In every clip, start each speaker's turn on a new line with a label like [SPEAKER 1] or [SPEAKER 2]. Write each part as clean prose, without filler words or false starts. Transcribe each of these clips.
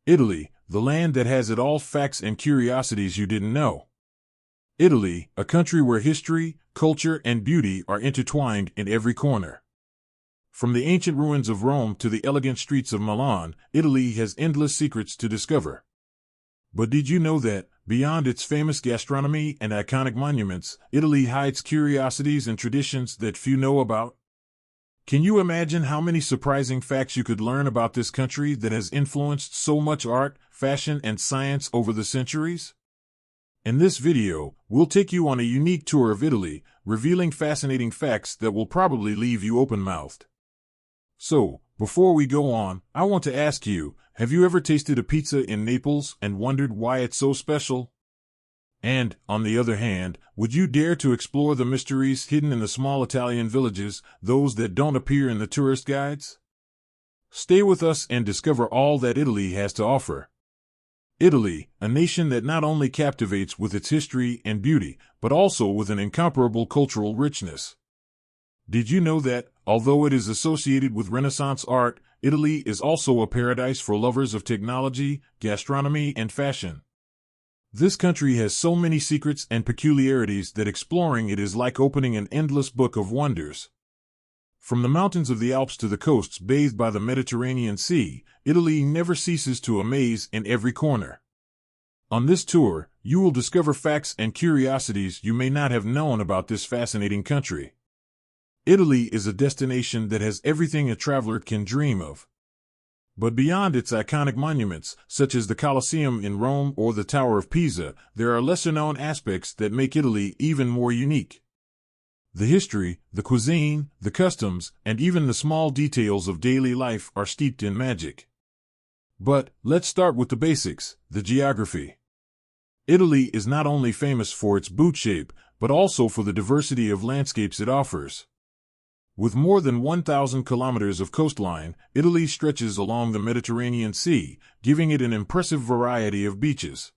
[SPEAKER 1] Italy, the land that has it all, facts and curiosities you didn't know. Italy, a country where history, culture, and beauty are intertwined in every corner. From the ancient ruins of Rome to the elegant streets of Milan, Italy has endless secrets to discover. But did you know that, beyond its famous gastronomy and iconic monuments, Italy hides curiosities and traditions that few know about? Can you imagine how many surprising facts you could learn about this country that has influenced so much art, fashion, and science over the centuries? In this video, we'll take you on a unique tour of Italy, revealing fascinating facts that will probably leave you open-mouthed. So, before we go on, I want to ask you, have you ever tasted a pizza in Naples and wondered why it's so special? And, on the other hand, would you dare to explore the mysteries hidden in the small Italian villages, those that don't appear in the tourist guides? Stay with us and discover all that Italy has to offer. Italy, a nation that not only captivates with its history and beauty, but also with an incomparable cultural richness. Did you know that, although it is associated with Renaissance art, Italy is also a paradise for lovers of technology, gastronomy, and fashion? This country has so many secrets and peculiarities that exploring it is like opening an endless book of wonders. From the mountains of the Alps to the coasts bathed by the Mediterranean Sea, Italy never ceases to amaze in every corner. On this tour, you will discover facts and curiosities you may not have known about this fascinating country. Italy is a destination that has everything a traveler can dream of. But beyond its iconic monuments, such as the Colosseum in Rome or the Tower of Pisa, there are lesser-known aspects that make Italy even more unique. The history, the cuisine, the customs, and even the small details of daily life are steeped in magic. But, let's start with the basics, the geography. Italy is not only famous for its boot shape, but also for the diversity of landscapes it offers. With more than 1,000 kilometers of coastline, Italy stretches along the Mediterranean Sea, giving it an impressive variety of beaches.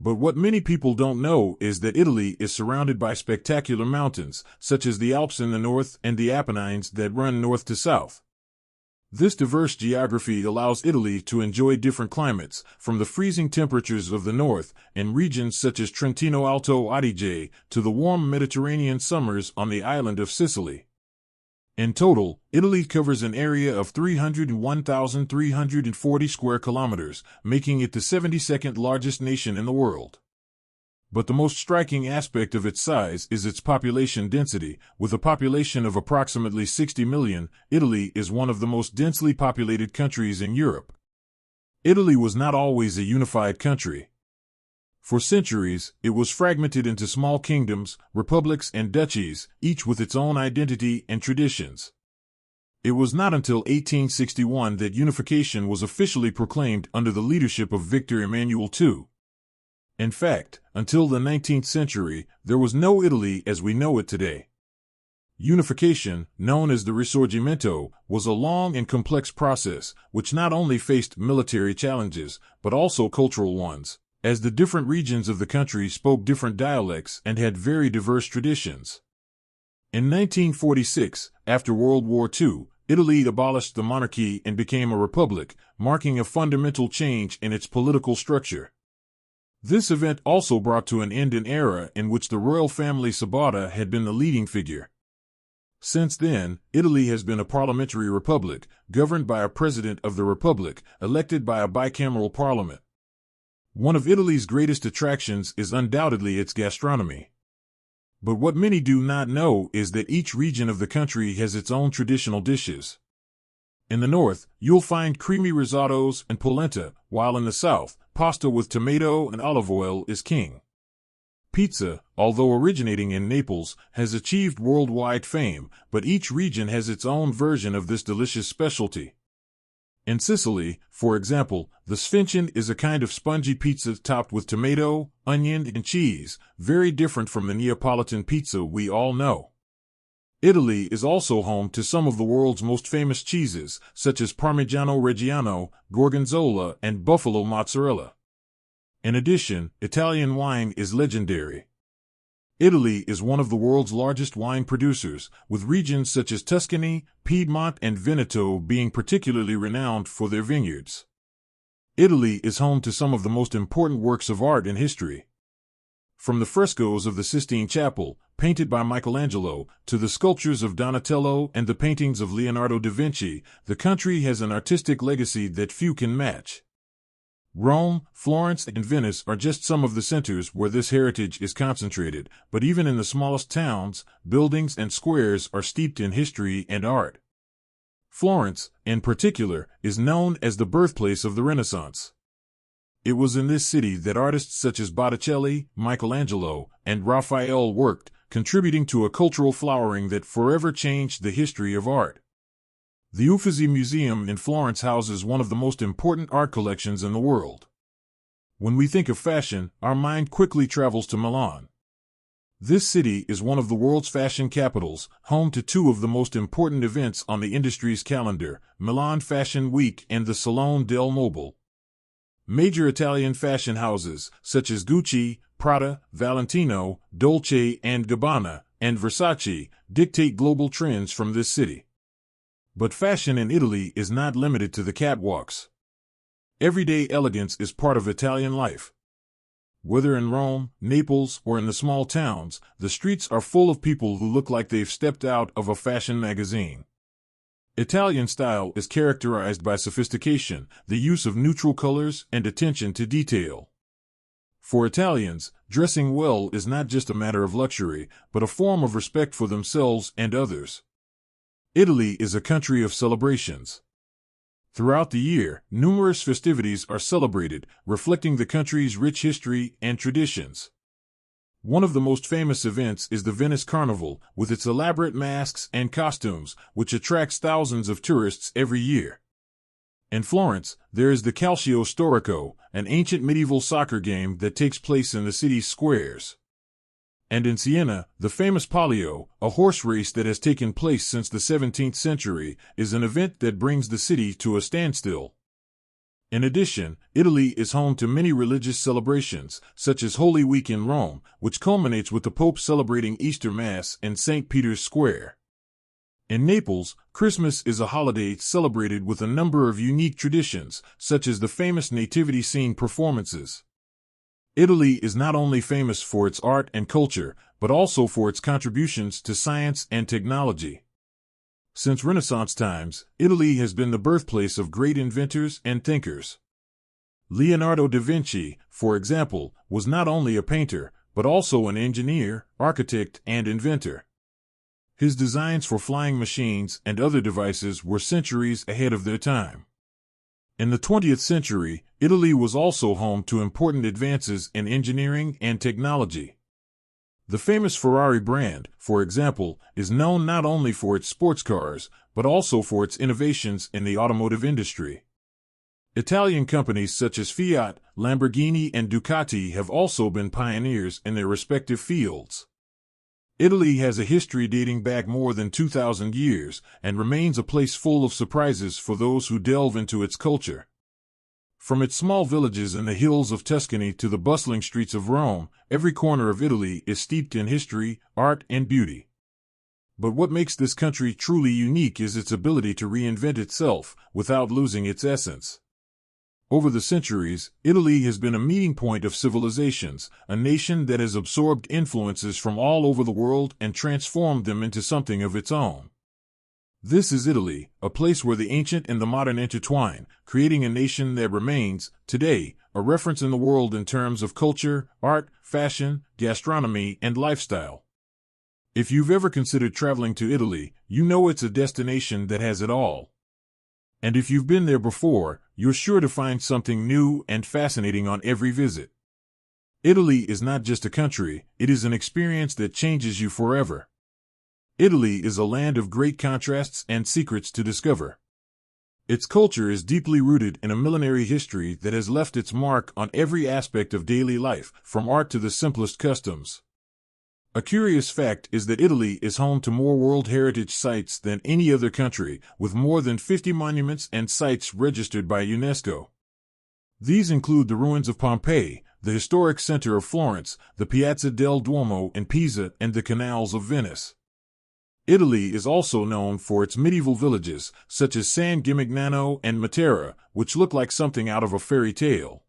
[SPEAKER 1] But what many people don't know is that Italy is surrounded by spectacular mountains, such as the Alps in the north and the Apennines that run north to south. This diverse geography allows Italy to enjoy different climates, from the freezing temperatures of the north, in regions such as Trentino Alto Adige, to the warm Mediterranean summers on the island of Sicily. In total, Italy covers an area of 301,340 square kilometers, making it the 72nd largest nation in the world. But the most striking aspect of its size is its population density. With a population of approximately 60 million, Italy is one of the most densely populated countries in Europe. Italy was not always a unified country. For centuries, it was fragmented into small kingdoms, republics, and duchies, each with its own identity and traditions. It was not until 1861 that unification was officially proclaimed under the leadership of Victor Emmanuel II. In fact, until the 19th century, there was no Italy as we know it today. Unification, known as the Risorgimento, was a long and complex process, which not only faced military challenges, but also cultural ones, as the different regions of the country spoke different dialects and had very diverse traditions. In 1946, after World War II, Italy abolished the monarchy and became a republic, marking a fundamental change in its political structure. This event also brought to an end an era in which the royal family Sabata had been the leading figure. Since then, Italy has been a parliamentary republic, governed by a president of the republic, elected by a bicameral parliament. One of Italy's greatest attractions is undoubtedly its gastronomy. But what many do not know is that each region of the country has its own traditional dishes. In the north, you'll find creamy risottos and polenta, while in the south, pasta with tomato and olive oil is king. Pizza, although originating in Naples, has achieved worldwide fame, but each region has its own version of this delicious specialty. In Sicily, for example, the sfincian is a kind of spongy pizza topped with tomato, onion, and cheese, very different from the Neapolitan pizza we all know. Italy is also home to some of the world's most famous cheeses, such as Parmigiano Reggiano, Gorgonzola, and Buffalo mozzarella. In addition, Italian wine is legendary. Italy is one of the world's largest wine producers, with regions such as Tuscany, Piedmont, and Veneto being particularly renowned for their vineyards. Italy is home to some of the most important works of art in history. From the frescoes of the Sistine Chapel, painted by Michelangelo, to the sculptures of Donatello and the paintings of Leonardo da Vinci, the country has an artistic legacy that few can match. Rome, Florence, and Venice are just some of the centers where this heritage is concentrated, but even in the smallest towns, buildings and squares are steeped in history and art. Florence, in particular, is known as the birthplace of the Renaissance. It was in this city that artists such as Botticelli, Michelangelo, and Raphael worked, contributing to a cultural flowering that forever changed the history of art. The Uffizi Museum in Florence houses one of the most important art collections in the world. When we think of fashion, our mind quickly travels to Milan. This city is one of the world's fashion capitals, home to two of the most important events on the industry's calendar, Milan Fashion Week and the Salone del Mobile. Major Italian fashion houses, such as Gucci, Prada, Valentino, Dolce & Gabbana, and Versace, dictate global trends from this city. But fashion in Italy is not limited to the catwalks. Everyday elegance is part of Italian life. Whether in Rome, Naples, or in the small towns, the streets are full of people who look like they've stepped out of a fashion magazine. Italian style is characterized by sophistication, the use of neutral colors, and attention to detail. For Italians, dressing well is not just a matter of luxury, but a form of respect for themselves and others. Italy is a country of celebrations. Throughout the year, numerous festivities are celebrated, reflecting the country's rich history and traditions. One of the most famous events is the Venice Carnival, with its elaborate masks and costumes, which attracts thousands of tourists every year. In Florence, there is the Calcio Storico, an ancient medieval soccer game that takes place in the city's squares. And in Siena, the famous Palio, a horse race that has taken place since the 17th century, is an event that brings the city to a standstill. In addition, Italy is home to many religious celebrations, such as Holy Week in Rome, which culminates with the Pope celebrating Easter Mass in St. Peter's Square. In Naples, Christmas is a holiday celebrated with a number of unique traditions, such as the famous nativity scene performances. Italy is not only famous for its art and culture, but also for its contributions to science and technology. Since Renaissance times, Italy has been the birthplace of great inventors and thinkers. Leonardo da Vinci, for example, was not only a painter, but also an engineer, architect, and inventor. His designs for flying machines and other devices were centuries ahead of their time. In the 20th century, Italy was also home to important advances in engineering and technology. The famous Ferrari brand, for example, is known not only for its sports cars, but also for its innovations in the automotive industry. Italian companies such as Fiat, Lamborghini, and Ducati have also been pioneers in their respective fields. Italy has a history dating back more than 2,000 years and remains a place full of surprises for those who delve into its culture. From its small villages in the hills of Tuscany to the bustling streets of Rome, every corner of Italy is steeped in history, art, and beauty. But what makes this country truly unique is its ability to reinvent itself without losing its essence. Over the centuries, Italy has been a meeting point of civilizations, a nation that has absorbed influences from all over the world and transformed them into something of its own. This is Italy, a place where the ancient and the modern intertwine, creating a nation that remains, today, a reference in the world in terms of culture, art, fashion, gastronomy, and lifestyle. If you've ever considered traveling to Italy, you know it's a destination that has it all. And if you've been there before, you're sure to find something new and fascinating on every visit. Italy is not just a country, it is an experience that changes you forever. Italy is a land of great contrasts and secrets to discover. Its culture is deeply rooted in a millenary history that has left its mark on every aspect of daily life, from art to the simplest customs. A curious fact is that Italy is home to more World Heritage Sites than any other country, with more than 50 monuments and sites registered by UNESCO. These include the ruins of Pompeii, the historic center of Florence, the Piazza del Duomo in Pisa, and the canals of Venice. Italy is also known for its medieval villages, such as San Gimignano and Matera, which look like something out of a fairy tale.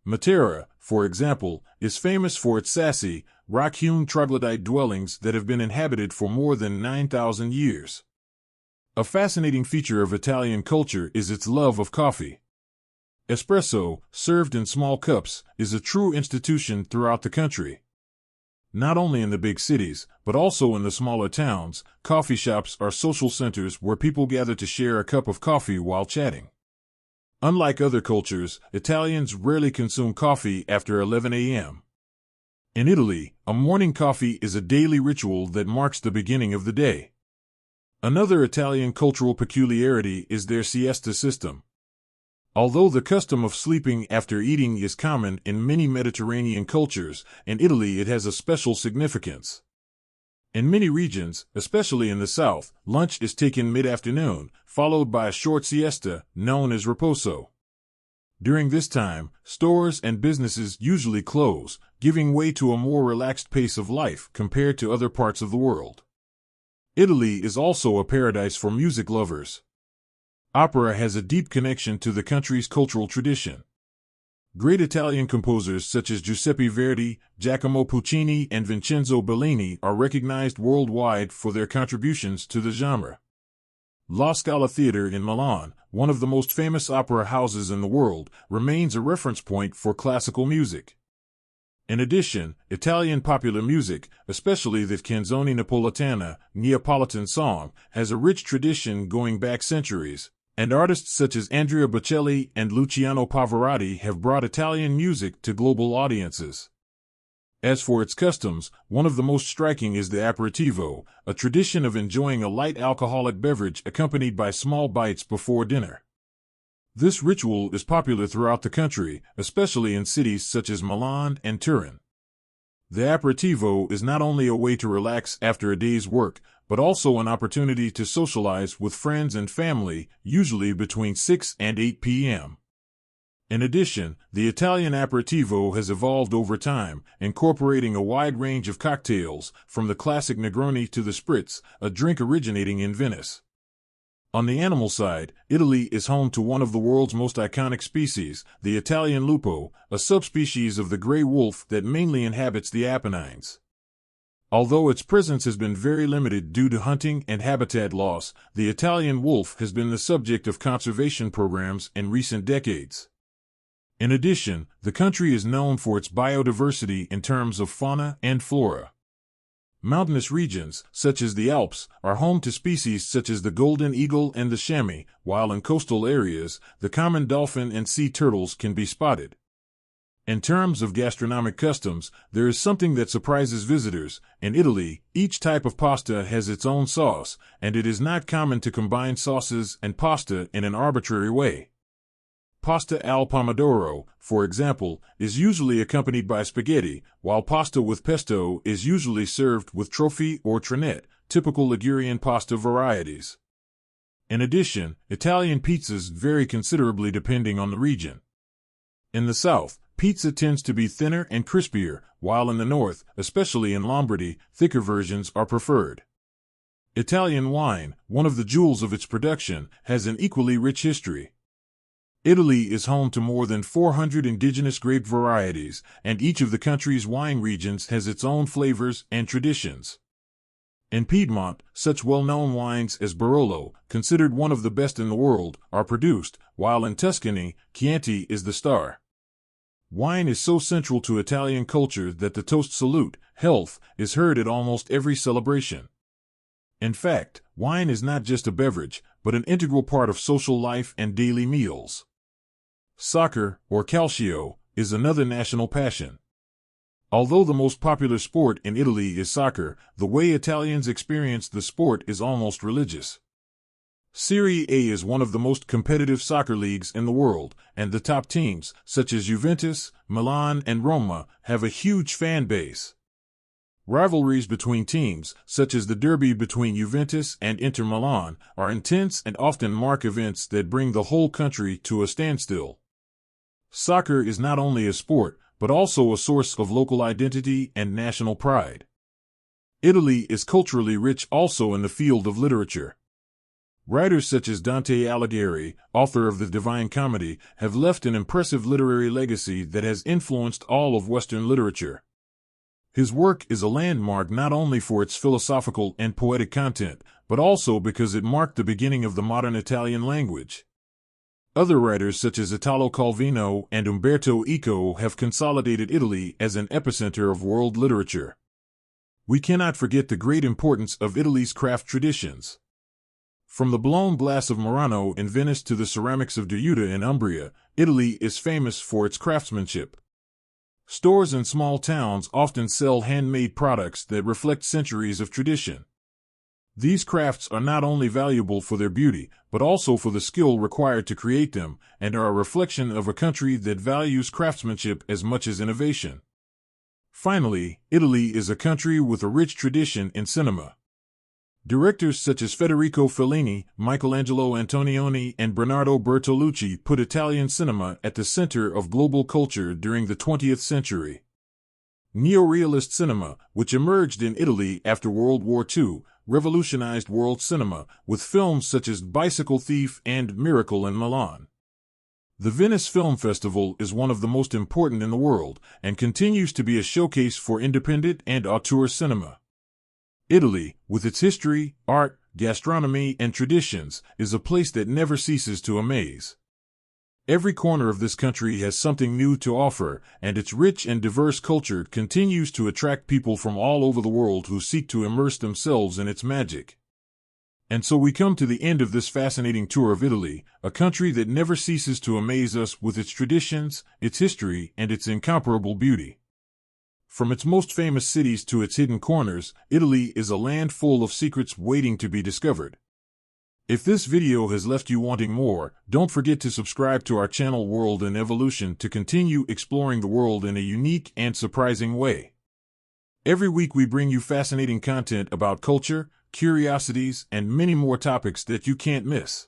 [SPEAKER 1] Matera, for example, is famous for its sassy, rock-hewn troglodyte dwellings that have been inhabited for more than 9,000 years. A fascinating feature of Italian culture is its love of coffee. Espresso, served in small cups, is a true institution throughout the country. Not only in the big cities, but also in the smaller towns, coffee shops are social centers where people gather to share a cup of coffee while chatting. Unlike other cultures, Italians rarely consume coffee after 11 a.m. In Italy, a morning coffee is a daily ritual that marks the beginning of the day. Another Italian cultural peculiarity is their siesta system. Although the custom of sleeping after eating is common in many Mediterranean cultures, in Italy it has a special significance. In many regions, especially in the south, lunch is taken mid-afternoon, followed by a short siesta, known as riposo. During this time, stores and businesses usually close, giving way to a more relaxed pace of life compared to other parts of the world. Italy is also a paradise for music lovers. Opera has a deep connection to the country's cultural tradition. Great Italian composers such as Giuseppe Verdi, Giacomo Puccini, and Vincenzo Bellini are recognized worldwide for their contributions to the genre. La Scala Theatre in Milan, one of the most famous opera houses in the world, remains a reference point for classical music. In addition, Italian popular music, especially the canzone napoletana, Neapolitan song, has a rich tradition going back centuries, and artists such as Andrea Bocelli and Luciano Pavarotti have brought Italian music to global audiences. As for its customs, one of the most striking is the aperitivo, a tradition of enjoying a light alcoholic beverage accompanied by small bites before dinner. This ritual is popular throughout the country, especially in cities such as Milan and Turin. The aperitivo is not only a way to relax after a day's work, but also an opportunity to socialize with friends and family, usually between 6 and 8 p.m. In addition, the Italian aperitivo has evolved over time, incorporating a wide range of cocktails, from the classic Negroni to the Spritz, a drink originating in Venice. On the animal side, Italy is home to one of the world's most iconic species, the Italian lupo, a subspecies of the gray wolf that mainly inhabits the Apennines. Although its presence has been very limited due to hunting and habitat loss, the Italian wolf has been the subject of conservation programs in recent decades. In addition, the country is known for its biodiversity in terms of fauna and flora. Mountainous regions, such as the Alps, are home to species such as the golden eagle and the chamois, while in coastal areas, the common dolphin and sea turtles can be spotted. In terms of gastronomic customs, there is something that surprises visitors. In Italy, each type of pasta has its own sauce, and it is not common to combine sauces and pasta in an arbitrary way. Pasta al pomodoro, for example, is usually accompanied by spaghetti, while pasta with pesto is usually served with trofie or trinette, typical Ligurian pasta varieties. In addition, Italian pizzas vary considerably depending on the region. In the south, pizza tends to be thinner and crispier, while in the north, especially in Lombardy, thicker versions are preferred. Italian wine, one of the jewels of its production, has an equally rich history. Italy is home to more than 400 indigenous grape varieties, and each of the country's wine regions has its own flavors and traditions. In Piedmont, such well-known wines as Barolo, considered one of the best in the world, are produced, while in Tuscany, Chianti is the star. Wine is so central to Italian culture that the toast salute, health, is heard at almost every celebration. In fact, wine is not just a beverage, but an integral part of social life and daily meals. Soccer, or calcio, is another national passion. Although the most popular sport in Italy is soccer, the way Italians experience the sport is almost religious. Serie A is one of the most competitive soccer leagues in the world, and the top teams, such as Juventus, Milan, and Roma, have a huge fan base. Rivalries between teams, such as the derby between Juventus and Inter Milan, are intense and often mark events that bring the whole country to a standstill. Soccer is not only a sport, but also a source of local identity and national pride. Italy is culturally rich also in the field of literature. Writers such as Dante Alighieri, author of the Divine Comedy, have left an impressive literary legacy that has influenced all of Western literature. His work is a landmark not only for its philosophical and poetic content, but also because it marked the beginning of the modern Italian language. Other writers such as Italo Calvino and Umberto Eco have consolidated Italy as an epicenter of world literature. We cannot forget the great importance of Italy's craft traditions. From the blown glass of Murano in Venice to the ceramics of Diuta in Umbria, Italy is famous for its craftsmanship. Stores in small towns often sell handmade products that reflect centuries of tradition. These crafts are not only valuable for their beauty, but also for the skill required to create them, and are a reflection of a country that values craftsmanship as much as innovation. Finally, Italy is a country with a rich tradition in cinema. Directors such as Federico Fellini, Michelangelo Antonioni, and Bernardo Bertolucci put Italian cinema at the center of global culture during the 20th century. Neorealist cinema, which emerged in Italy after World War II, revolutionized world cinema, with films such as Bicycle Thief and Miracle in Milan. The Venice Film Festival is one of the most important in the world, and continues to be a showcase for independent and auteur cinema. Italy, with its history, art, gastronomy, and traditions, is a place that never ceases to amaze. Every corner of this country has something new to offer, and its rich and diverse culture continues to attract people from all over the world who seek to immerse themselves in its magic. And so we come to the end of this fascinating tour of Italy, a country that never ceases to amaze us with its traditions, its history, and its incomparable beauty. From its most famous cities to its hidden corners, Italy is a land full of secrets waiting to be discovered. If this video has left you wanting more, don't forget to subscribe to our channel World in Evolution to continue exploring the world in a unique and surprising way. Every week we bring you fascinating content about culture, curiosities, and many more topics that you can't miss.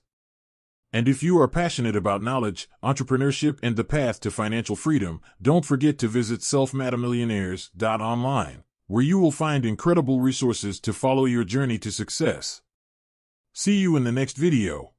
[SPEAKER 1] And if you are passionate about knowledge, entrepreneurship, and the path to financial freedom, don't forget to visit selfmadamillionaires.online, where you will find incredible resources to follow your journey to success. See you in the next video.